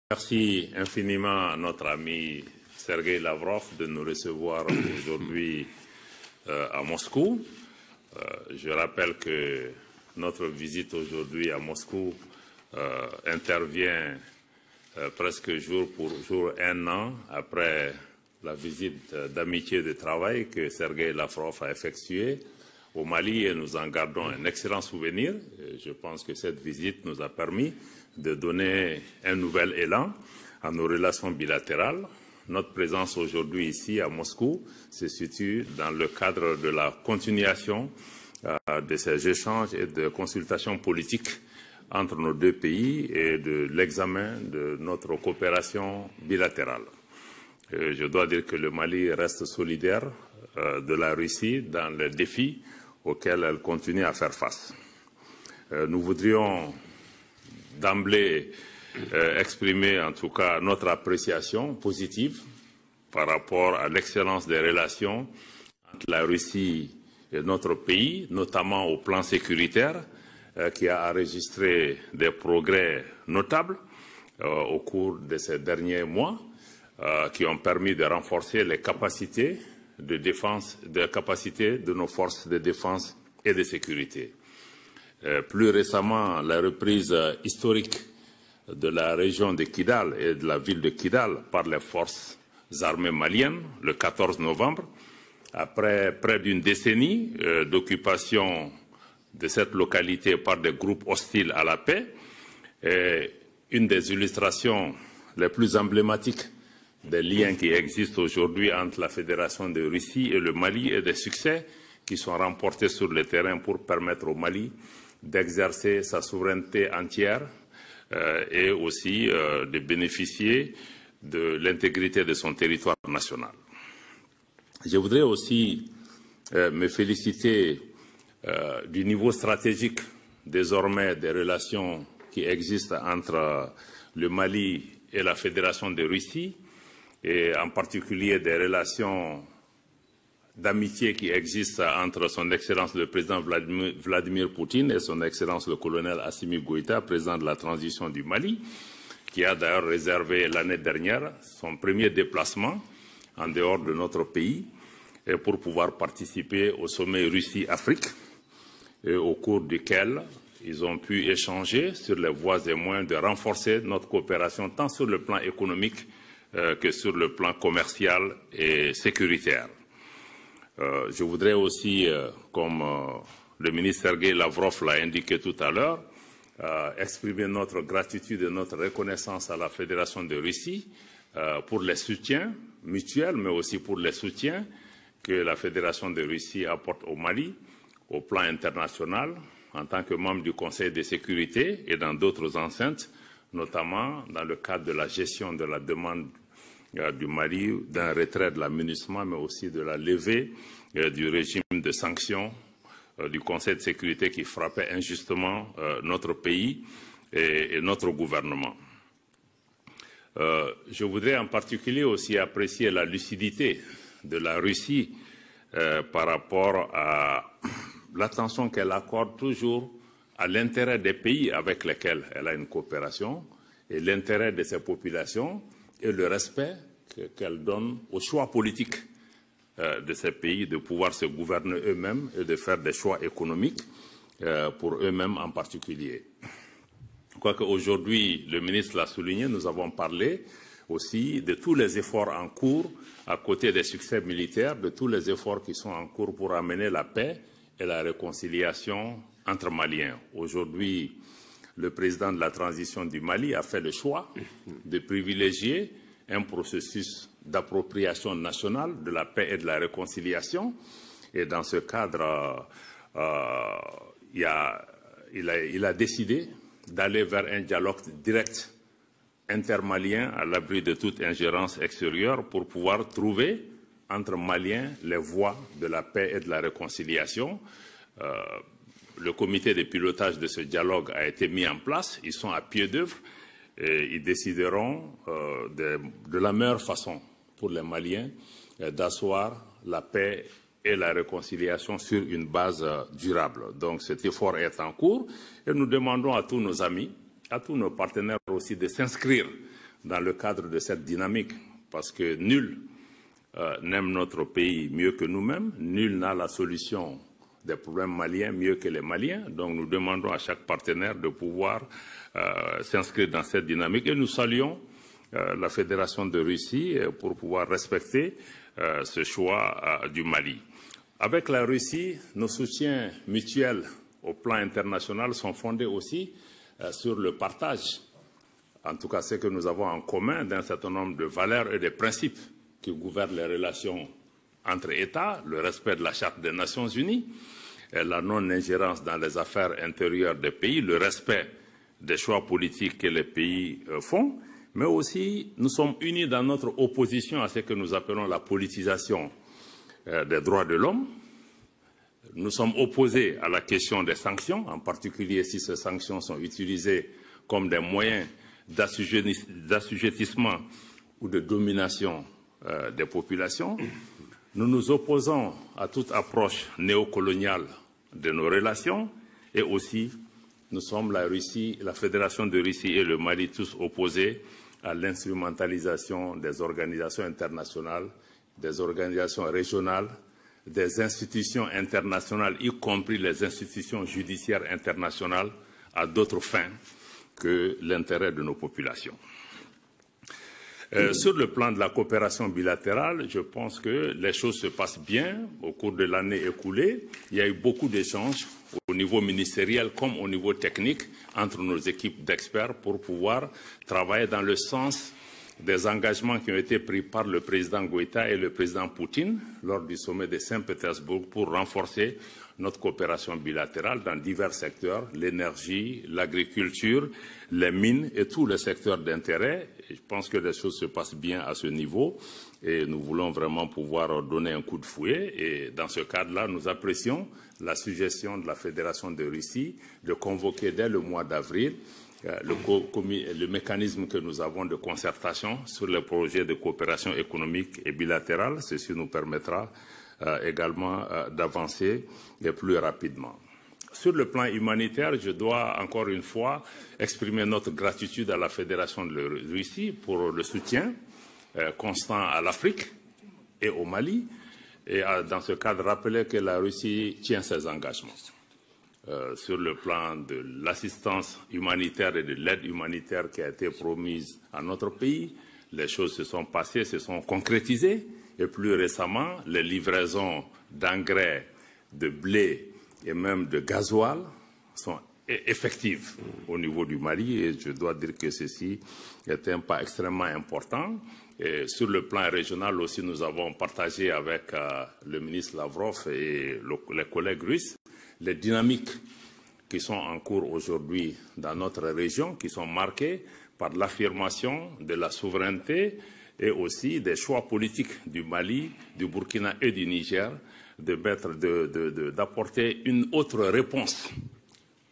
Merci infiniment à notre ami Sergueï Lavrov de nous recevoir aujourd'hui à Moscou. Je rappelle que notre visite aujourd'hui à Moscou intervient presque jour pour jour, un an après la visite d'amitié et de travail que Sergueï Lavrov a effectuée au Mali, et nous en gardons un excellent souvenir. Je pense que cette visite nous a permis de donner un nouvel élan à nos relations bilatérales. Notre présence aujourd'hui ici à Moscou se situe dans le cadre de la continuation de ces échanges et de consultations politiques entre nos deux pays et de l'examen de notre coopération bilatérale. Je dois dire que le Mali reste solidaire de la Russie dans les défis auxquels elle continue à faire face. Nous voudrions d'emblée exprimer en tout cas notre appréciation positive par rapport à l'excellence des relations entre la Russie et notre pays, notamment au plan sécuritaire, qui a enregistré des progrès notables au cours de ces derniers mois, qui ont permis de renforcer les capacités de défense, de nos forces de défense et de sécurité. Plus récemment, la reprise historique de la région de Kidal et de la ville de Kidal par les forces armées maliennes le 14 novembre, après près d'une décennie d'occupation de cette localité par des groupes hostiles à la paix, est une des illustrations les plus emblématiques des liens qui existent aujourd'hui entre la Fédération de Russie et le Mali, et des succès qui sont remportés sur le terrain pour permettre au Mali d'exercer sa souveraineté entière et aussi de bénéficier de l'intégrité de son territoire national. Je voudrais aussi me féliciter du niveau stratégique désormais des relations qui existent entre le Mali et la Fédération de Russie, et en particulier des relations d'amitié qui existent entre son Excellence le président Vladimir Poutine et son Excellence le colonel Assimi Goïta, président de la transition du Mali, qui a d'ailleurs réservé l'année dernière son premier déplacement en dehors de notre pays et pour pouvoir participer au sommet Russie-Afrique, au cours duquel ils ont pu échanger sur les voies et moyens de renforcer notre coopération tant sur le plan économique que sur le plan commercial et sécuritaire. Je voudrais aussi, comme le ministre Sergueï Lavrov l'a indiqué tout à l'heure, exprimer notre gratitude et notre reconnaissance à la Fédération de Russie pour les soutiens mutuels, mais aussi pour les soutiens que la Fédération de Russie apporte au Mali, au plan international, en tant que membre du Conseil de sécurité et dans d'autres enceintes, notamment dans le cadre de la gestion de la demande du Mali d'un retrait de la MINUSMA, mais aussi de la levée du régime de sanctions du Conseil de sécurité qui frappait injustement notre pays et notre gouvernement. Je voudrais en particulier aussi apprécier la lucidité de la Russie par rapport à l'attention qu'elle accorde toujours à l'intérêt des pays avec lesquels elle a une coopération et l'intérêt de ses populations et le respect qu'elle donne au choix politique de ces pays de pouvoir se gouverner eux-mêmes et de faire des choix économiques pour eux-mêmes en particulier. Quoique aujourd'hui, le ministre l'a souligné, nous avons parlé aussi de tous les efforts en cours, à côté des succès militaires, de tous les efforts qui sont en cours pour amener la paix et la réconciliation entre Maliens. Aujourd'hui, le président de la transition du Mali a fait le choix de privilégier un processus d'appropriation nationale de la paix et de la réconciliation. Et dans ce cadre, il a décidé d'aller vers un dialogue direct intermalien à l'abri de toute ingérence extérieure pour pouvoir trouver entre Maliens les voies de la paix et de la réconciliation. Le comité de pilotage de ce dialogue a été mis en place. Ils sont à pied d'œuvre et ils décideront de la meilleure façon pour les Maliens d'asseoir la paix et la réconciliation sur une base durable. Donc cet effort est en cours et nous demandons à tous nos amis, à tous nos partenaires aussi de s'inscrire dans le cadre de cette dynamique, parce que nul n'aime notre pays mieux que nous-mêmes, nul n'a la solution des problèmes maliens mieux que les Maliens. Donc nous demandons à chaque partenaire de pouvoir s'inscrire dans cette dynamique et nous saluons la Fédération de Russie pour pouvoir respecter ce choix du Mali. Avec la Russie, nos soutiens mutuels au plan international sont fondés aussi sur le partage, en tout cas ce que nous avons en commun, d'un certain nombre de valeurs et de principes qui gouvernent les relations entre États, le respect de la Charte des Nations Unies, la non-ingérence dans les affaires intérieures des pays, le respect des choix politiques que les pays font, mais aussi nous sommes unis dans notre opposition à ce que nous appelons la politisation des droits de l'homme. Nous sommes opposés à la question des sanctions, en particulier si ces sanctions sont utilisées comme des moyens d'assujettissement ou de domination des populations. Nous nous opposons à toute approche néocoloniale de nos relations et aussi nous sommes la Russie, la Fédération de Russie et le Mali tous opposés à l'instrumentalisation des organisations internationales, des organisations régionales, des institutions internationales, y compris les institutions judiciaires internationales, à d'autres fins que l'intérêt de nos populations. Sur le plan de la coopération bilatérale, je pense que les choses se passent bien au cours de l'année écoulée. Il y a eu beaucoup d'échanges au niveau ministériel comme au niveau technique entre nos équipes d'experts pour pouvoir travailler dans le sens des engagements qui ont été pris par le président Goïta et le président Poutine lors du sommet de Saint-Pétersbourg pour renforcer notre coopération bilatérale dans divers secteurs, l'énergie, l'agriculture, les mines et tous les secteurs d'intérêt. Je pense que les choses se passent bien à ce niveau et nous voulons vraiment pouvoir donner un coup de fouet. Et dans ce cadre-là, nous apprécions la suggestion de la Fédération de Russie de convoquer dès le mois d'avril le mécanisme que nous avons de concertation sur les projets de coopération économique et bilatérale. Ceci nous permettra également d'avancer plus rapidement. Sur le plan humanitaire, je dois encore une fois exprimer notre gratitude à la Fédération de Russie pour le soutien constant à l'Afrique et au Mali. Et dans ce cadre, rappeler que la Russie tient ses engagements. Sur le plan de l'assistance humanitaire et de l'aide humanitaire qui a été promise à notre pays, les choses se sont passées, se sont concrétisées. Et plus récemment, les livraisons d'engrais, de blé et même de gasoil sont effectives au niveau du Mali. Et je dois dire que ceci est un pas extrêmement important. Et sur le plan régional aussi, nous avons partagé avec le ministre Lavrov et les collègues russes les dynamiques qui sont en cours aujourd'hui dans notre région, qui sont marquées par l'affirmation de la souveraineté et aussi des choix politiques du Mali, du Burkina et du Niger, d'apporter une autre réponse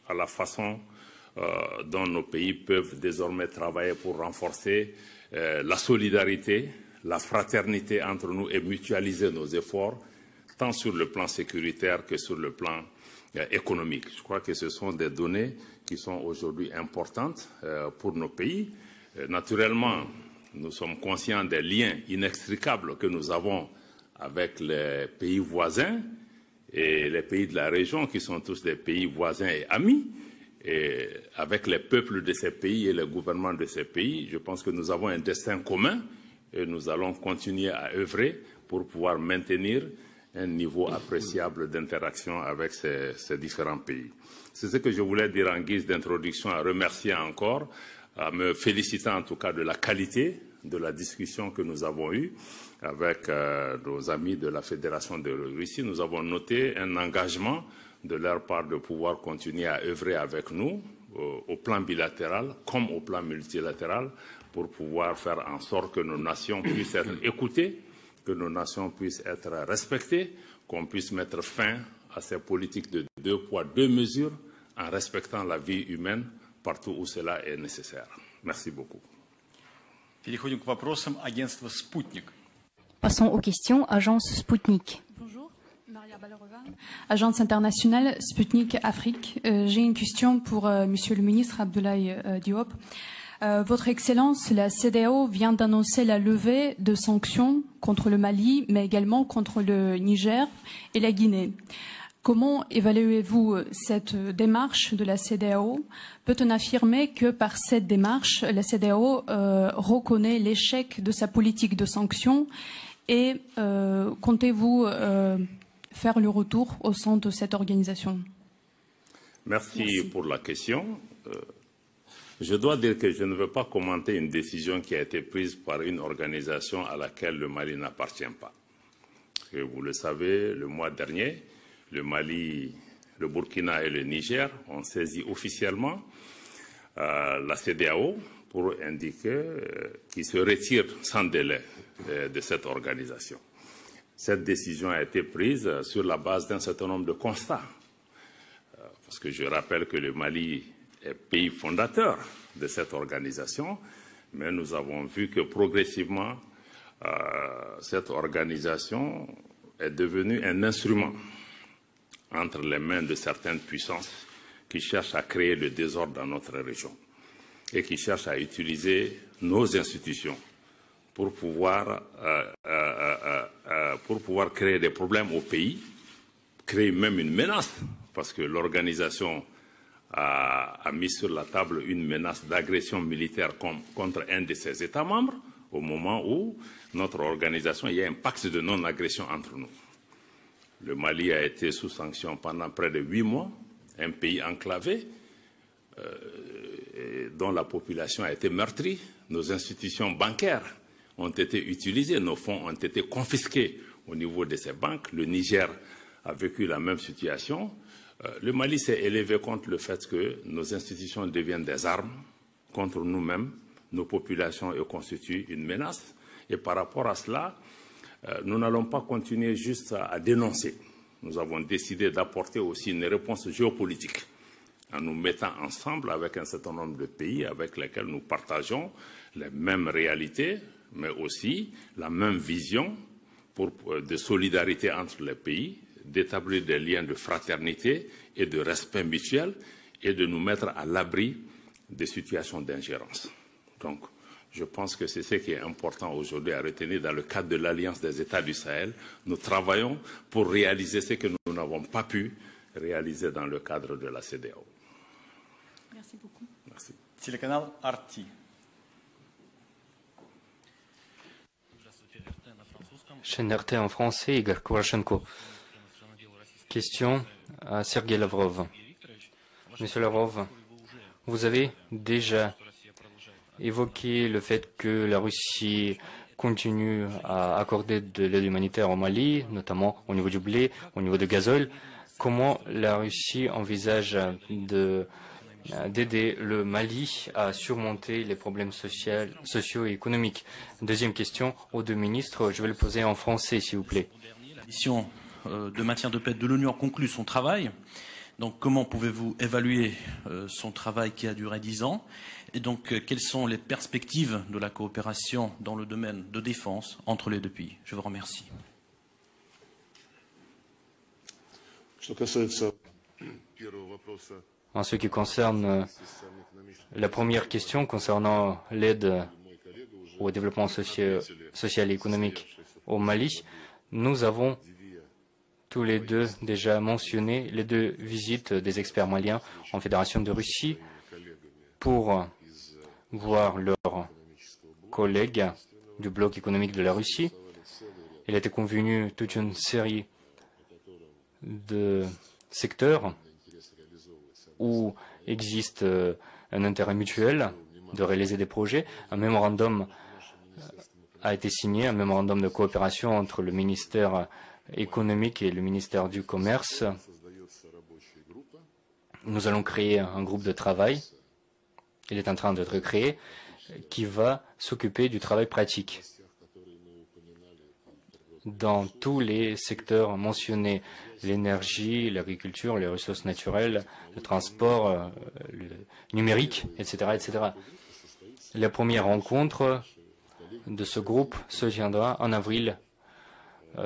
à la façon dont nos pays peuvent désormais travailler pour renforcer la solidarité, la fraternité entre nous et mutualiser nos efforts, tant sur le plan sécuritaire que sur le plan économique. Je crois que ce sont des données qui sont aujourd'hui importantes pour nos pays. Naturellement, nous sommes conscients des liens inextricables que nous avons avec les pays voisins et les pays de la région qui sont tous des pays voisins et amis. Et avec les peuples de ces pays et les gouvernements de ces pays, je pense que nous avons un destin commun et nous allons continuer à œuvrer pour pouvoir maintenir un niveau appréciable d'interaction avec ces différents pays. C'est ce que je voulais dire en guise d'introduction, à remercier encore, à me féliciter en tout cas de la qualité de la discussion que nous avons eue avec nos amis de la Fédération de Russie. Nous avons noté un engagement de leur part de pouvoir continuer à œuvrer avec nous au plan bilatéral comme au plan multilatéral pour pouvoir faire en sorte que nos nations puissent être écoutées, que nos nations puissent être respectées, qu'on puisse mettre fin à ces politiques de 2 poids, 2 mesures en respectant la vie humaine partout où cela est nécessaire. Merci beaucoup. Переходим к вопросам агентства «Спутник». Passons aux questions. Agence Sputnik. Bonjour, Maria Balarova, agence internationale Sputnik Afrique. J'ai une question pour Monsieur le ministre Abdoulaye Diop. Votre Excellence, la CEDEAO vient d'annoncer la levée de sanctions contre le Mali, mais également contre le Niger et la Guinée. Comment évaluez-vous cette démarche de la CEDEAO? Peut-on affirmer que par cette démarche, la CEDEAO reconnaît l'échec de sa politique de sanctions et comptez-vous faire le retour au sein de cette organisation? Merci pour la question. Je dois dire que je ne veux pas commenter une décision qui a été prise par une organisation à laquelle le Mali n'appartient pas. Parce que vous le savez, le mois dernier, le Mali, le Burkina et le Niger ont saisi officiellement la CEDEAO pour indiquer qu'ils se retirent sans délai de cette organisation. Cette décision a été prise sur la base d'un certain nombre de constats. Parce que je rappelle que le Mali est pays fondateur de cette organisation, mais nous avons vu que progressivement, cette organisation est devenue un instrument entre les mains de certaines puissances qui cherchent à créer le désordre dans notre région et qui cherchent à utiliser nos institutions pour pouvoir créer des problèmes au pays, créer même une menace, parce que l'organisation a mis sur la table une menace d'agression militaire contre un de ses États membres, au moment où notre organisation, il y a un pacte de non-agression entre nous. Le Mali a été sous sanction pendant près de 8 mois, un pays enclavé, dont la population a été meurtrie. Nos institutions bancaires ont été utilisées, nos fonds ont été confisqués au niveau de ces banques. Le Niger a vécu la même situation. Le Mali s'est élevé contre le fait que nos institutions deviennent des armes contre nous-mêmes, nos populations et constituent une menace. Et par rapport à cela, nous n'allons pas continuer juste à dénoncer. Nous avons décidé d'apporter aussi une réponse géopolitique en nous mettant ensemble avec un certain nombre de pays avec lesquels nous partageons les mêmes réalités, mais aussi la même vision de solidarité entre les pays, d'établir des liens de fraternité et de respect mutuel et de nous mettre à l'abri des situations d'ingérence. Donc, je pense que c'est ce qui est important aujourd'hui à retenir dans le cadre de l'Alliance des États du Sahel. Nous travaillons pour réaliser ce que nous n'avons pas pu réaliser dans le cadre de la CEDEAO. Merci beaucoup. Merci. Телеканал Арти. Chaîne RT en français, Igor Kvarchenko. Question à Sergei Lavrov. Monsieur Lavrov, vous avez déjà évoqué le fait que la Russie continue à accorder de l'aide humanitaire au Mali, notamment au niveau du blé, au niveau du gazole. Comment la Russie envisage d'aider le Mali à surmonter les problèmes sociaux et économiques? Deuxième question aux deux ministres. Je vais le poser en français, s'il vous plaît. La mission de maintien de paix de l'ONU a conclu son travail. Donc, comment pouvez-vous évaluer son travail qui a duré 10 ans? Et donc, quelles sont les perspectives de la coopération dans le domaine de défense entre les deux pays? Je vous remercie. En ce qui concerne la première question concernant l'aide au développement social et économique au Mali, nous avons tous les deux déjà mentionné les deux visites des experts maliens en Fédération de Russie pour voir leurs collègues du bloc économique de la Russie. Il a été convenu toute une série de secteurs où existe un intérêt mutuel de réaliser des projets. Un mémorandum a été signé, un mémorandum de coopération entre le ministère économique et le ministère du Commerce. Nous allons créer un groupe de travail, il est en train d'être créé, qui va s'occuper du travail pratique dans tous les secteurs mentionnés, l'énergie, l'agriculture, les ressources naturelles, le transport, le numérique, etc., etc. La première rencontre de ce groupe se tiendra en avril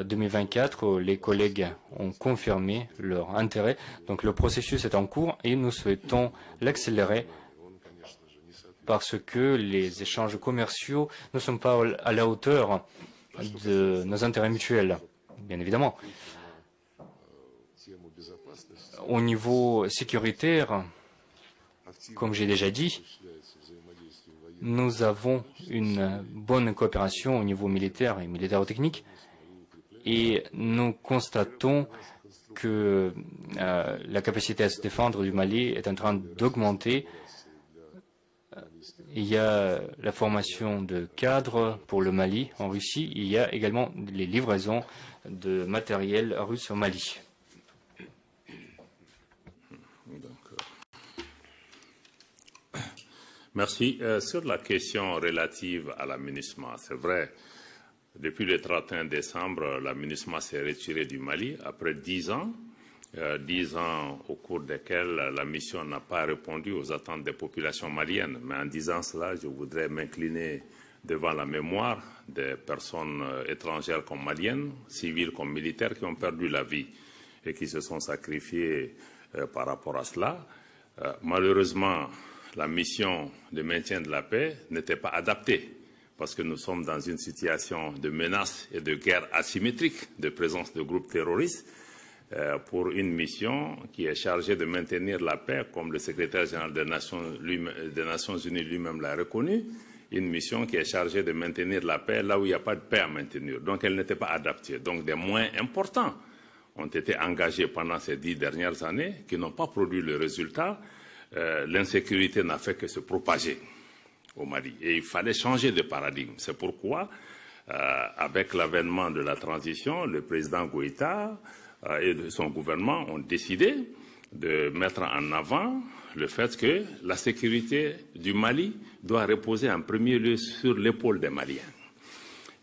2024, où les collègues ont confirmé leur intérêt. Donc le processus est en cours et nous souhaitons l'accélérer parce que les échanges commerciaux ne sont pas à la hauteur de nos intérêts mutuels, bien évidemment. Au niveau sécuritaire, comme j'ai déjà dit, nous avons une bonne coopération au niveau militaire et militaire-technique et nous constatons que la capacité à se défendre du Mali est en train d'augmenter. Il y a la formation de cadres pour le Mali en Russie. Il y a également les livraisons de matériel russe au Mali. Merci. Sur la question relative à la MINUSMA, c'est vrai, depuis le 31 décembre, la MINUSMA s'est retirée du Mali après 10 ans. 10 ans au cours desquels la mission n'a pas répondu aux attentes des populations maliennes. Mais en disant cela, je voudrais m'incliner devant la mémoire des personnes étrangères comme maliennes, civiles comme militaires, qui ont perdu la vie et qui se sont sacrifiées par rapport à cela. Malheureusement, la mission de maintien de la paix n'était pas adaptée parce que nous sommes dans une situation de menace et de guerre asymétrique, de présence de groupes terroristes, pour une mission qui est chargée de maintenir la paix, comme le secrétaire général des Nations Unies lui-même l'a reconnu, une mission qui est chargée de maintenir la paix là où il n'y a pas de paix à maintenir. Donc elle n'était pas adaptée. Donc des moyens importants ont été engagés pendant ces 10 dernières années qui n'ont pas produit le résultat. L'insécurité n'a fait que se propager au Mali. Et il fallait changer de paradigme. C'est pourquoi, avec l'avènement de la transition, le président Goïta et son gouvernement ont décidé de mettre en avant le fait que la sécurité du Mali doit reposer en premier lieu sur l'épaule des Maliens.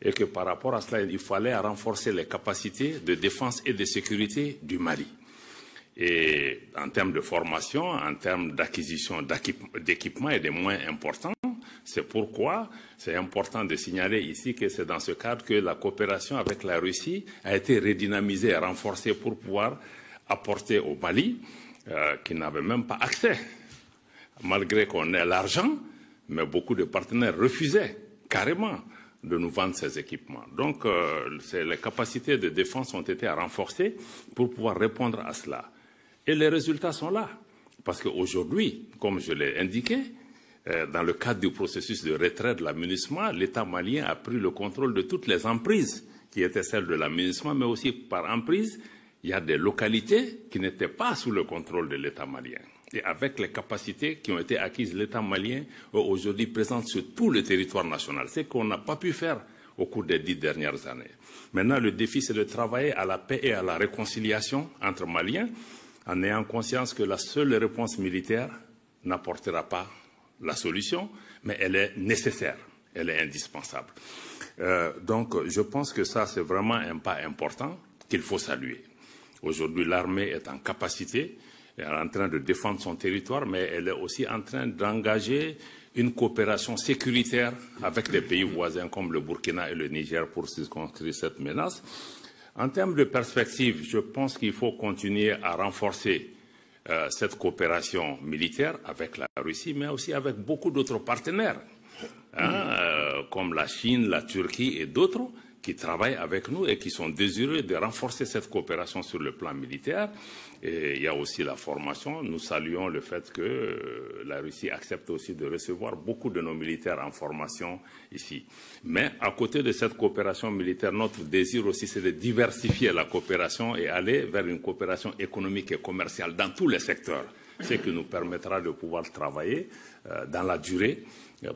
Et que par rapport à cela, il fallait renforcer les capacités de défense et de sécurité du Mali. Et en termes de formation, en termes d'acquisition d'équipements et des moyens importants, c'est pourquoi c'est important de signaler ici que c'est dans ce cadre que la coopération avec la Russie a été redynamisée et renforcée pour pouvoir apporter au Mali, qui n'avait même pas accès, malgré qu'on ait l'argent, mais beaucoup de partenaires refusaient carrément de nous vendre ces équipements. Donc, les capacités de défense ont été renforcées pour pouvoir répondre à cela. Et les résultats sont là. Parce qu'aujourd'hui, comme je l'ai indiqué, dans le cadre du processus de retrait de la MINUSMA, l'État malien a pris le contrôle de toutes les emprises qui étaient celles de la MINUSMA, mais aussi par emprise, il y a des localités qui n'étaient pas sous le contrôle de l'État malien. Et avec les capacités qui ont été acquises, l'État malien est aujourd'hui présent sur tout le territoire national. C'est qu'on n'a pas pu faire au cours des 10 dernières années. Maintenant, le défi, c'est de travailler à la paix et à la réconciliation entre Maliens, en ayant conscience que la seule réponse militaire n'apportera pas la solution, mais elle est nécessaire, elle est indispensable. Donc, je pense que ça, c'est vraiment un pas important qu'il faut saluer. Aujourd'hui, l'armée est en capacité, elle est en train de défendre son territoire, mais elle est aussi en train d'engager une coopération sécuritaire avec les pays voisins comme le Burkina et le Niger pour circonscrire cette menace. En termes de perspective, je pense qu'il faut continuer à renforcer cette coopération militaire avec la Russie, mais aussi avec beaucoup d'autres partenaires, comme la Chine, la Turquie et d'autres, qui travaillent avec nous et qui sont désireux de renforcer cette coopération sur le plan militaire. Et il y a aussi la formation. Nous saluons le fait que la Russie accepte aussi de recevoir beaucoup de nos militaires en formation ici. Mais à côté de cette coopération militaire, notre désir aussi, c'est de diversifier la coopération et aller vers une coopération économique et commerciale dans tous les secteurs, ce qui nous permettra de pouvoir travailler dans la durée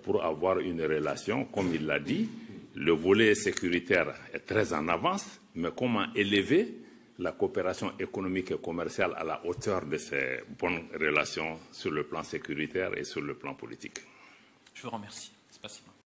pour avoir une relation, comme il l'a dit. Le volet sécuritaire est très en avance, mais comment élever la coopération économique et commerciale à la hauteur de ces bonnes relations sur le plan sécuritaire et sur le plan politique. Je vous remercie.